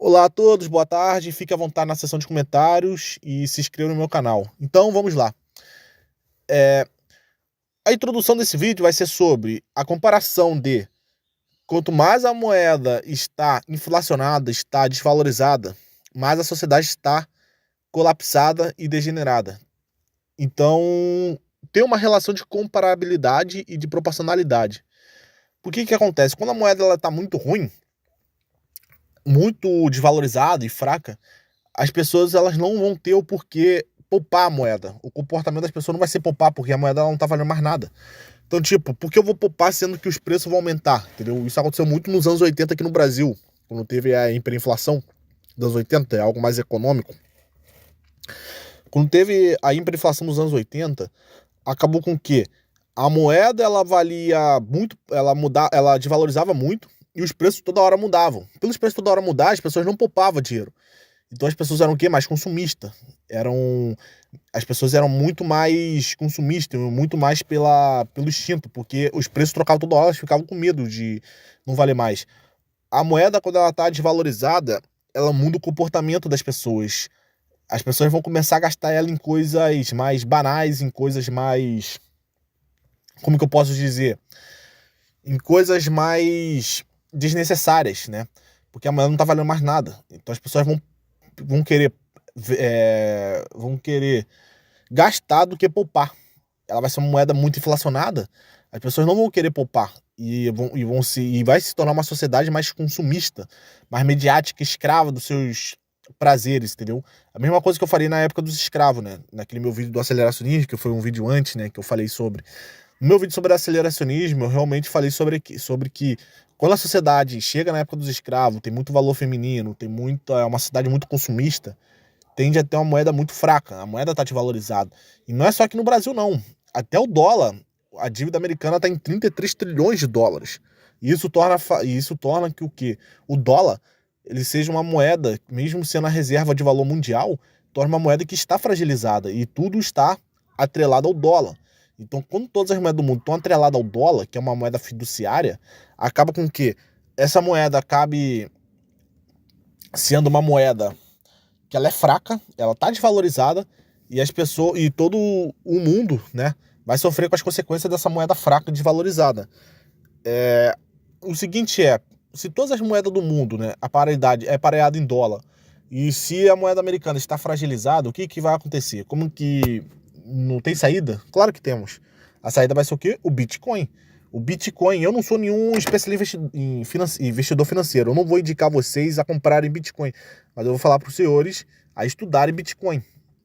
Olá a todos, boa tarde. Fique à vontade na seção de comentários e se inscreva no meu canal. Então vamos lá. A introdução desse vídeo vai ser sobre a comparação de quanto mais a moeda está inflacionada, está desvalorizada, mais a sociedade está colapsada e degenerada. Então tem uma relação de comparabilidade e de proporcionalidade. Por que acontece? Quando a moeda está muito ruim, muito desvalorizada e fraca, as pessoas elas não vão ter o porquê poupar a moeda. O comportamento das pessoas não vai ser poupar, porque a moeda ela não tá valendo mais nada. Então, tipo, por que eu vou poupar sendo que os preços vão aumentar? Entendeu? Isso aconteceu muito nos anos 80 aqui no Brasil, quando teve a hiperinflação dos anos 80, é algo mais econômico. Quando teve a hiperinflação nos anos 80, acabou com que a moeda ela valia muito, ela desvalorizava muito e os preços toda hora mudavam. Pelos preços toda hora mudar, as pessoas não poupavam dinheiro. Então as pessoas eram o quê? Mais consumistas. As pessoas eram muito mais consumistas, muito mais pelo instinto, porque os preços trocavam toda hora, elas ficavam com medo de não valer mais. A moeda, quando ela está desvalorizada, ela muda o comportamento das pessoas. As pessoas vão começar a gastar ela em coisas mais banais, em coisas mais... Como que eu posso dizer? Em coisas mais desnecessárias, né? Porque a moeda não está valendo mais nada. Então as pessoas vão querer gastar do que poupar. Ela vai ser uma moeda muito inflacionada, as pessoas não vão querer poupar e vai se tornar uma sociedade mais consumista, mais mediática, escrava dos seus prazeres, entendeu? A mesma coisa que eu falei na época dos escravos, né? Naquele meu vídeo do aceleracionismo, que foi um vídeo antes, né, que eu falei sobre. No meu vídeo sobre aceleracionismo, eu realmente falei sobre que quando a sociedade chega na época dos escravos, tem muito valor feminino, é uma sociedade muito consumista, tende a ter uma moeda muito fraca, a moeda está desvalorizada. E não é só aqui no Brasil, não. Até o dólar, a dívida americana está em 33 trilhões de dólares. E isso torna que o quê? O dólar ele seja uma moeda, mesmo sendo a reserva de valor mundial, torna uma moeda que está fragilizada e tudo está atrelado ao dólar. Então, quando todas as moedas do mundo estão atreladas ao dólar, que é uma moeda fiduciária, acaba com que essa moeda acabe sendo uma moeda que ela é fraca, ela tá desvalorizada e as pessoas e todo o mundo, né, vai sofrer com as consequências dessa moeda fraca e desvalorizada. O seguinte se todas as moedas do mundo, né, a paridade é pareada em dólar, e se a moeda americana está fragilizada, o que vai acontecer? Como que não tem saída? Claro que temos. A saída vai ser o quê? O Bitcoin. O Bitcoin, eu não sou nenhum especialista em investidor financeiro, eu não vou indicar vocês a comprarem Bitcoin, mas eu vou falar para os senhores a estudarem Bitcoin.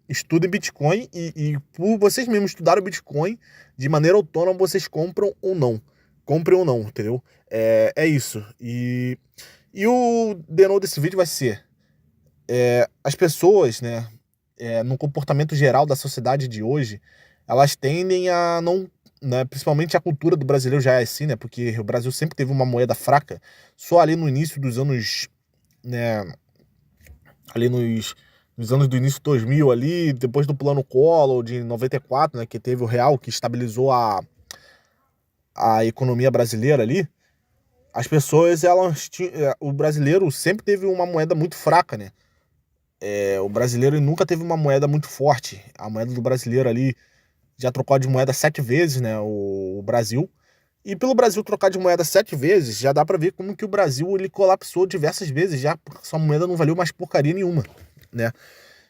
Estudem Bitcoin e por vocês mesmos estudarem o Bitcoin, de maneira autônoma, vocês compram ou não. Comprem ou não, entendeu? É isso. E o denote desse vídeo vai ser as pessoas, né, no comportamento geral da sociedade de hoje, elas tendem a não, né, principalmente a cultura do brasileiro já é assim, né, porque o Brasil sempre teve uma moeda fraca, só ali no início dos anos, né, ali nos anos do início de 2000 ali, depois do plano Collor de 94, né, que teve o real que estabilizou a economia brasileira ali, as pessoas, o brasileiro sempre teve uma moeda muito fraca, né, o brasileiro nunca teve uma moeda muito forte. A moeda do brasileiro ali já trocou de moeda 7 vezes, né? O Brasil. E pelo Brasil trocar de moeda 7 vezes, já dá pra ver como que o Brasil ele colapsou diversas vezes já, porque sua moeda não valeu mais porcaria nenhuma, né?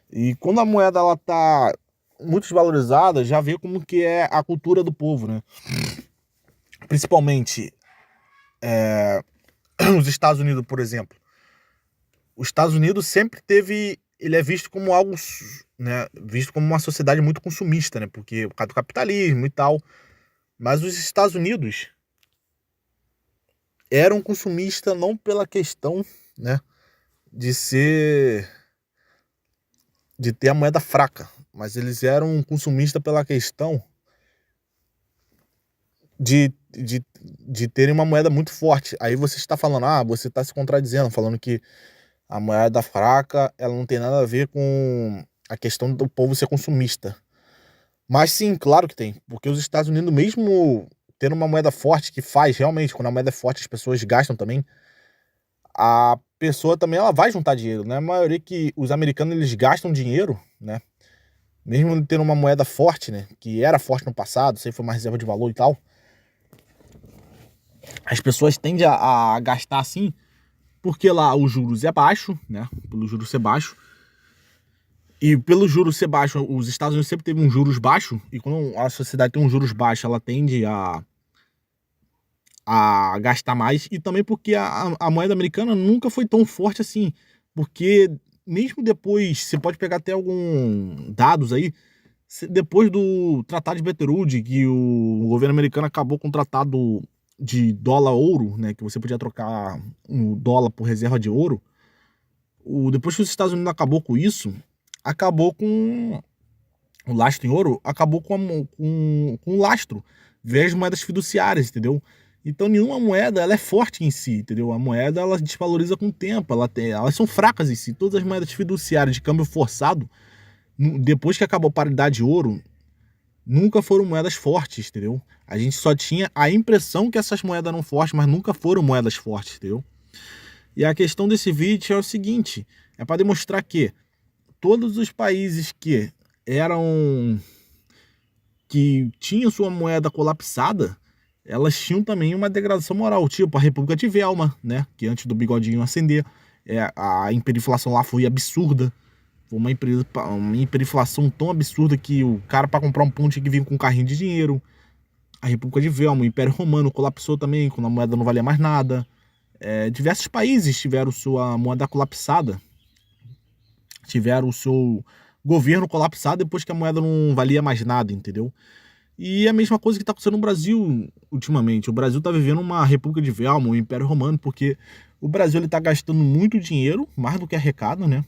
E quando a moeda ela tá muito desvalorizada, já vê como que é a cultura do povo, né? Principalmente os Estados Unidos, por exemplo. Os Estados Unidos sempre teve, ele é visto como algo, né, visto como uma sociedade muito consumista, né, porque por causa do capitalismo e tal. Mas os Estados Unidos eram consumistas não pela questão, né, de ter a moeda fraca, mas eles eram consumistas pela questão de terem uma moeda muito forte. Aí você está falando, você está se contradizendo, falando que a moeda fraca, ela não tem nada a ver com a questão do povo ser consumista. Mas sim, claro que tem. Porque os Estados Unidos, mesmo tendo uma moeda forte, que faz realmente, quando a moeda é forte, as pessoas gastam também, pessoa também ela vai juntar dinheiro, né? A maioria que os americanos eles gastam dinheiro, né? Mesmo tendo uma moeda forte, né? Que era forte no passado, sempre foi uma reserva de valor e tal. As pessoas tendem a gastar assim, porque lá os juros é baixo, né? Pelo juros ser baixo. E pelo juros ser baixo, os Estados Unidos sempre teve um juros baixo. E quando a sociedade tem um juros baixo, ela tende a gastar mais. E também porque a moeda americana nunca foi tão forte assim. Porque mesmo depois, você pode pegar até alguns dados aí, depois do Tratado de Bretton Woods, que o governo americano acabou com o tratado de dólar-ouro, né, que você podia trocar o dólar por reserva de ouro, depois que os Estados Unidos acabou com isso, acabou com o lastro em ouro, acabou com o lastro, vez moedas fiduciárias, entendeu? Então nenhuma moeda ela é forte em si, entendeu? A moeda ela desvaloriza com o tempo, elas são fracas em si. Todas as moedas fiduciárias de câmbio forçado, depois que acabou a paridade de ouro, nunca foram moedas fortes, entendeu? A gente só tinha a impressão que essas moedas eram fortes, mas nunca foram moedas fortes, entendeu? E a questão desse vídeo é o seguinte, é para demonstrar que todos os países que tinham sua moeda colapsada, elas tinham também uma degradação moral, tipo a República de Weimar, né, que antes do bigodinho acender, a hiperinflação lá foi absurda. Foi uma hiperinflação tão absurda que o cara, para comprar um pão, tinha que vir com um carrinho de dinheiro. A República de Weimar, o Império Romano colapsou também, quando a moeda não valia mais nada. Diversos países tiveram sua moeda colapsada, tiveram o seu governo colapsado depois que a moeda não valia mais nada, entendeu? E a mesma coisa que está acontecendo no Brasil ultimamente. O Brasil está vivendo uma República de Weimar, um Império Romano, porque o Brasil está gastando muito dinheiro, mais do que arrecada, né?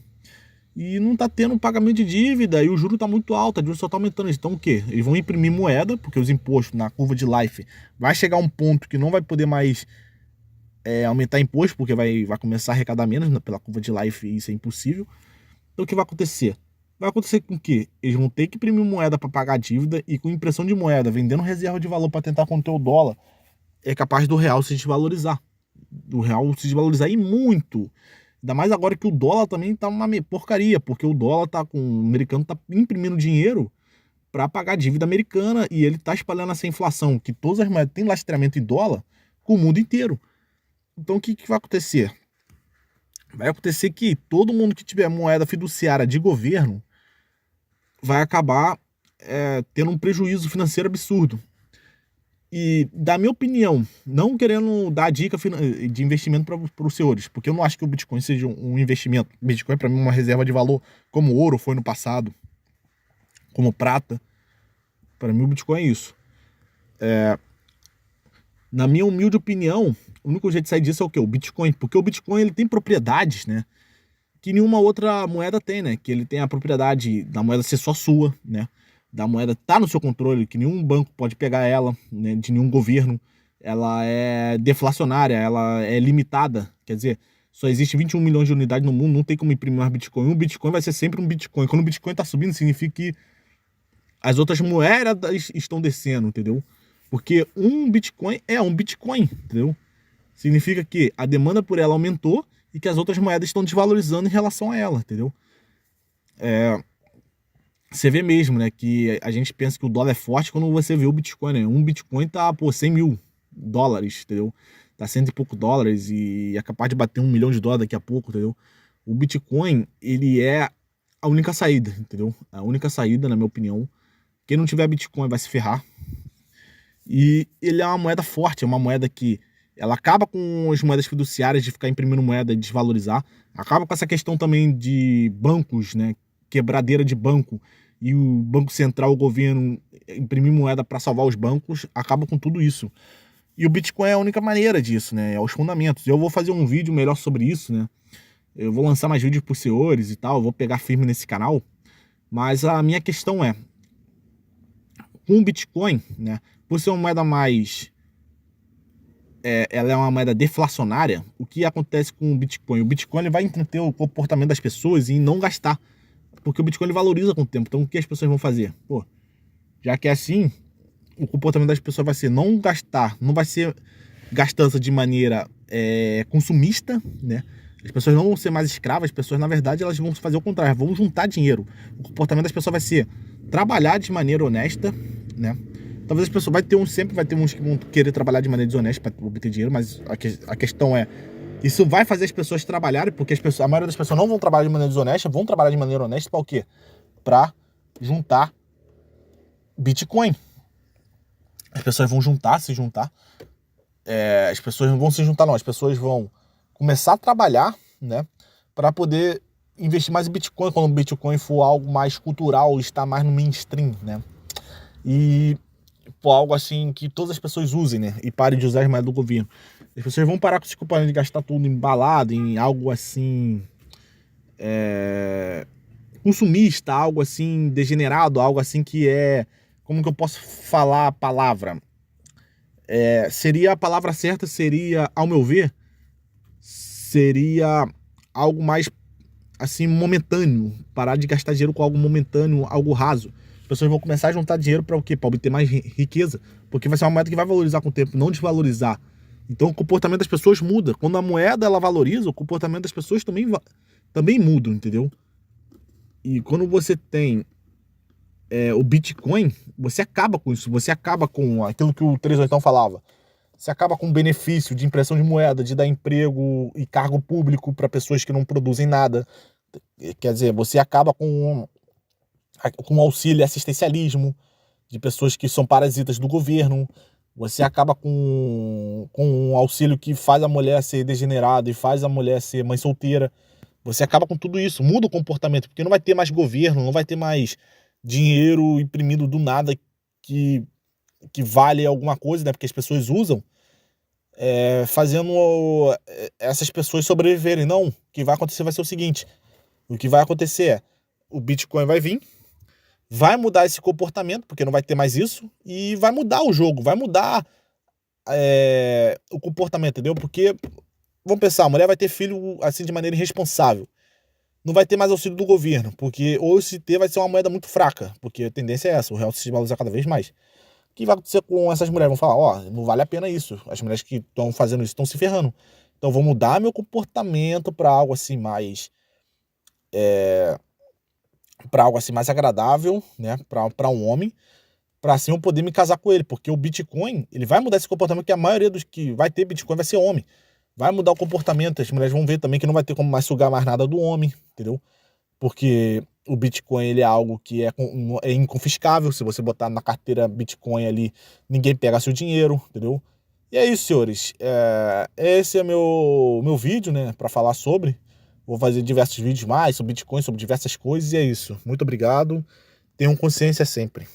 E não tá tendo pagamento de dívida, e o juro tá muito alto, a dívida só tá aumentando. Então o quê? Eles vão imprimir moeda, porque os impostos na curva de life vai chegar a um ponto que não vai poder mais aumentar imposto, porque vai começar a arrecadar menos, né, pela curva de life, e isso é impossível. Então o que vai acontecer? Vai acontecer com que eles vão ter que imprimir moeda para pagar a dívida, e com impressão de moeda, vendendo reserva de valor para tentar conter o dólar, é capaz do real se desvalorizar. Do real se desvalorizar e muito. Ainda mais agora que o dólar também tá uma porcaria, porque o dólar tá com. O americano tá imprimindo dinheiro para pagar a dívida americana e ele tá espalhando essa inflação, que todas as moedas têm lastreamento em dólar, com o mundo inteiro. Então o que vai acontecer? Vai acontecer que todo mundo que tiver moeda fiduciária de governo vai acabar tendo um prejuízo financeiro absurdo. E, da minha opinião, não querendo dar dica de investimento para os senhores, porque eu não acho que o Bitcoin seja um investimento. Bitcoin, para mim, é uma reserva de valor, como ouro foi no passado, como prata. Para mim, o Bitcoin é isso. Na minha humilde opinião, o único jeito de sair disso é o quê? O Bitcoin. Porque o Bitcoin ele tem propriedades, né, que nenhuma outra moeda tem, né? Que ele tem a propriedade da moeda ser só sua, né? Da moeda tá no seu controle, que nenhum banco pode pegar ela, né, de nenhum governo. Ela é deflacionária, ela é limitada, quer dizer, só existe 21 milhões de unidades no mundo, não tem como imprimir mais Bitcoin. Um Bitcoin vai ser sempre um Bitcoin. Quando o Bitcoin tá subindo, significa que as outras moedas estão descendo, entendeu? Porque um Bitcoin é um Bitcoin, entendeu? Significa que a demanda por ela aumentou e que as outras moedas estão desvalorizando em relação a ela, entendeu? Você vê mesmo, né, que a gente pensa que o dólar é forte quando você vê o Bitcoin, né? Um Bitcoin tá, pô, 100 mil dólares, entendeu? Tá cento e pouco dólares e é capaz de bater 1 milhão de dólares daqui a pouco, entendeu? O Bitcoin, ele é a única saída, entendeu? A única saída, na minha opinião. Quem não tiver Bitcoin vai se ferrar. E ele é uma moeda forte, é uma moeda que ela acaba com as moedas fiduciárias de ficar imprimindo moeda e desvalorizar. Acaba com essa questão também de bancos, né? Quebradeira de banco e o Banco Central, o governo, imprimir moeda para salvar os bancos, acaba com tudo isso. E o Bitcoin é a única maneira disso, né? É os fundamentos. Eu vou fazer um vídeo melhor sobre isso, né? Eu vou lançar mais vídeos para os senhores e tal, eu vou pegar firme nesse canal. Mas a minha questão é, com o Bitcoin, né? Por ser uma moeda mais... ela é uma moeda deflacionária, o que acontece com o Bitcoin? O Bitcoin ele vai entender o comportamento das pessoas e não gastar. Porque o Bitcoin ele valoriza com o tempo. Então o que as pessoas vão fazer? Pô, já que é assim, o comportamento das pessoas vai ser não gastar, não vai ser gastança de maneira consumista, né? As pessoas não vão ser mais escravas, as pessoas, na verdade, elas vão fazer o contrário, vão juntar dinheiro. O comportamento das pessoas vai ser trabalhar de maneira honesta, né? Talvez as pessoas sempre vai ter uns que vão querer trabalhar de maneira desonesta para obter dinheiro, mas a questão é, isso vai fazer as pessoas trabalharem, porque a maioria das pessoas não vão trabalhar de maneira desonesta, vão trabalhar de maneira honesta para o quê? Para juntar Bitcoin. As pessoas vão se juntar. As pessoas não vão se juntar, não. As pessoas vão começar a trabalhar, né? Para poder investir mais em Bitcoin, quando o Bitcoin for algo mais cultural, estar mais no mainstream, né? E for algo assim que todas as pessoas usem, né? E parem de usar as moedas do governo. As pessoas vão parar com esse comportamento de gastar tudo em balada, em algo assim consumista, algo assim degenerado, algo assim que é... Como que eu posso falar a palavra? A palavra certa seria, ao meu ver, seria algo mais assim momentâneo, parar de gastar dinheiro com algo momentâneo, algo raso. As pessoas vão começar a juntar dinheiro para o quê? Para obter mais riqueza, porque vai ser uma moeda que vai valorizar com o tempo, não desvalorizar. Então o comportamento das pessoas muda. Quando a moeda ela valoriza, o comportamento das pessoas também muda, entendeu? E quando você tem o Bitcoin, você acaba com isso, você acaba com aquilo que o 38 falava. Você acaba com o benefício de impressão de moeda, de dar emprego e cargo público para pessoas que não produzem nada. Quer dizer, você acaba com auxílio e assistencialismo de pessoas que são parasitas do governo. Você acaba com um auxílio que faz a mulher ser degenerada e faz a mulher ser mãe solteira. Você acaba com tudo isso, muda o comportamento, porque não vai ter mais governo, não vai ter mais dinheiro imprimido do nada que vale alguma coisa, né? Porque as pessoas usam, fazendo essas pessoas sobreviverem. Não, o que vai acontecer vai ser o seguinte: o que vai acontecer é, o Bitcoin vai vir, vai mudar esse comportamento, porque não vai ter mais isso, e vai mudar o jogo, vai mudar o comportamento, entendeu? Porque, vamos pensar, a mulher vai ter filho assim de maneira irresponsável. Não vai ter mais auxílio do governo, porque ou se ter vai ser uma moeda muito fraca, porque a tendência é essa, o real se desvalorizar cada vez mais. O que vai acontecer com essas mulheres? Vão falar, não vale a pena isso. As mulheres que estão fazendo isso estão se ferrando. Então vou mudar meu comportamento para algo assim mais agradável, né, para um homem, para assim eu poder me casar com ele, porque o Bitcoin, ele vai mudar esse comportamento, que a maioria dos que vai ter Bitcoin vai ser homem. Vai mudar o comportamento, as mulheres vão ver também que não vai ter como mais sugar mais nada do homem, entendeu? Porque o Bitcoin, ele é algo que é inconfiscável. Se você botar na carteira Bitcoin ali, ninguém pega seu dinheiro, entendeu? E é isso, senhores. Esse é meu vídeo, né, para falar sobre. Vou fazer diversos vídeos mais sobre Bitcoin, sobre diversas coisas, e é isso. Muito obrigado. Tenham consciência sempre.